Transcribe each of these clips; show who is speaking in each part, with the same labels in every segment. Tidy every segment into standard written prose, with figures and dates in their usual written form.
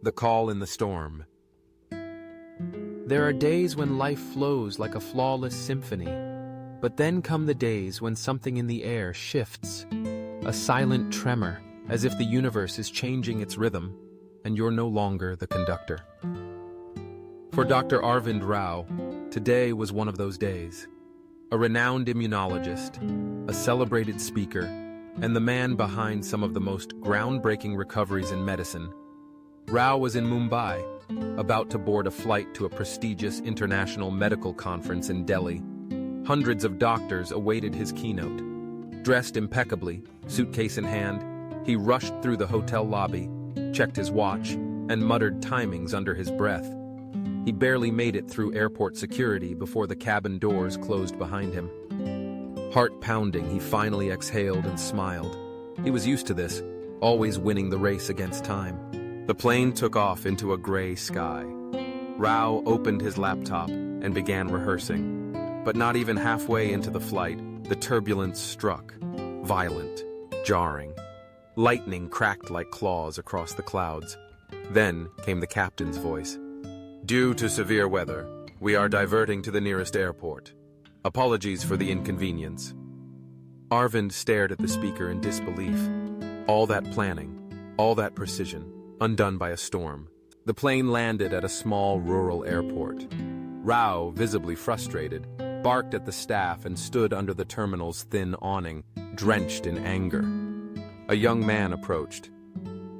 Speaker 1: The call in the storm. There are days when life flows like a flawless symphony, but then come the days when something in the air shifts, a silent tremor, as if the universe is changing its rhythm, and you're no longer the conductor. For Dr. Arvind Rao, today was one of those days. A renowned immunologist, a celebrated speaker, and the man behind some of the most groundbreaking recoveries in medicine, Rao was in Mumbai, about to board a flight to a prestigious international medical conference in Delhi. Hundreds of doctors awaited his keynote. Dressed impeccably, suitcase in hand, he rushed through the hotel lobby, checked his watch, and muttered timings under his breath. He barely made it through airport security before the cabin doors closed behind him. Heart pounding, he finally exhaled and smiled. He was used to this, always winning the race against time. The plane took off into a gray sky. Rao opened his laptop and began rehearsing. But not even halfway into the flight, the turbulence struck. Violent, jarring. Lightning cracked like claws across the clouds. Then came the captain's voice. "Due to severe weather, we are diverting to the nearest airport. Apologies for the inconvenience." Arvind stared at the speaker in disbelief. All that planning, all that precision, undone by a storm. The plane landed at a small rural airport. Rao, visibly frustrated, barked at the staff and stood under the terminal's thin awning, drenched in anger. A young man approached.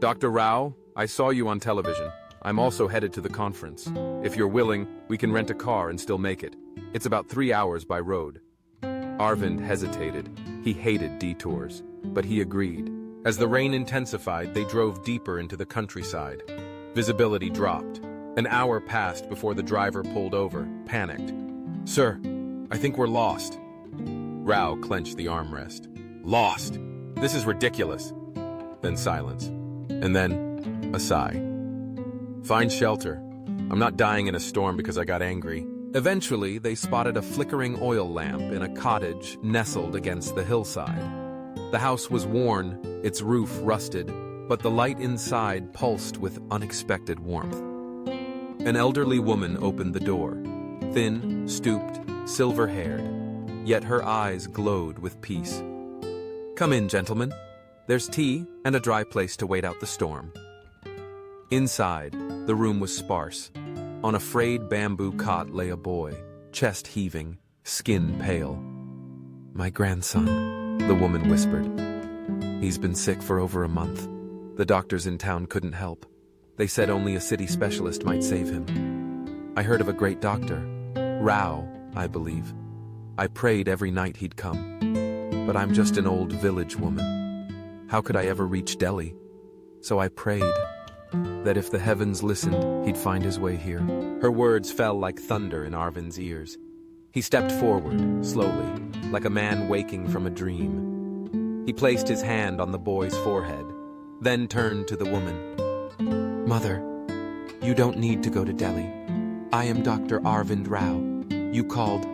Speaker 1: "Dr. Rao, I saw you on television. I'm also headed to the conference. If you're willing, we can rent a car and still make it. It's about 3 hours by road." Arvind hesitated. He hated detours, but he agreed. As the rain intensified, they drove deeper into the countryside. Visibility dropped. An hour passed before the driver pulled over, panicked. "Sir, I think we're lost." Rao clenched the armrest. "Lost? This is ridiculous." Then silence. And then a sigh. "Find shelter. I'm not dying in a storm because I got angry." Eventually, they spotted a flickering oil lamp in a cottage nestled against the hillside. The house was worn, its roof rusted, but the light inside pulsed with unexpected warmth. An elderly woman opened the door, thin, stooped, silver-haired, yet her eyes glowed with peace. "Come in, gentlemen. There's tea and a dry place to wait out the storm." Inside, the room was sparse. On a frayed bamboo cot lay a boy, chest heaving, skin pale. "My grandson," the woman whispered. "He's been sick for over a month. The doctors in town couldn't help. They said only a city specialist might save him. I heard of a great doctor, Rao, I believe. I prayed every night he'd come. But I'm just an old village woman. How could I ever reach Delhi? So I prayed that if the heavens listened, he'd find his way here." Her words fell like thunder in Arvind's ears. He stepped forward, slowly, like a man waking from a dream. He placed his hand on the boy's forehead, then turned to the woman. "Mother, you don't need to go to Delhi. I am Dr. Arvind Rao. You called,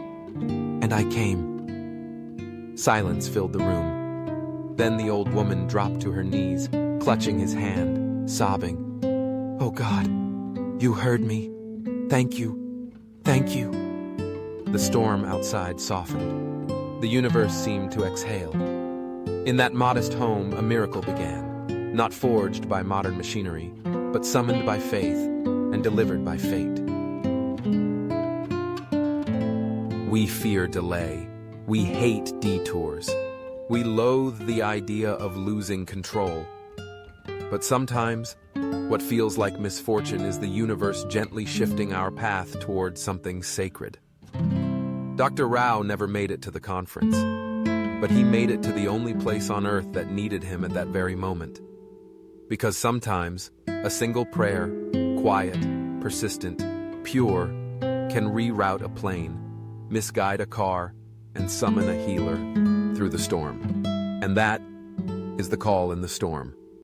Speaker 1: and I came." Silence filled the room. Then the old woman dropped to her knees, clutching his hand, sobbing. "Oh God, you heard me. Thank you. Thank you." The storm outside softened. The universe seemed to exhale. In that modest home, a miracle began, not forged by modern machinery, but summoned by faith and delivered by fate. We fear delay. We hate detours. We loathe the idea of losing control. But sometimes, what feels like misfortune is the universe gently shifting our path towards something sacred. Dr. Rao never made it to the conference, but he made it to the only place on earth that needed him at that very moment. Because sometimes, a single prayer, quiet, persistent, pure, can reroute a plane, misguide a car, and summon a healer through the storm. And that is the call in the storm.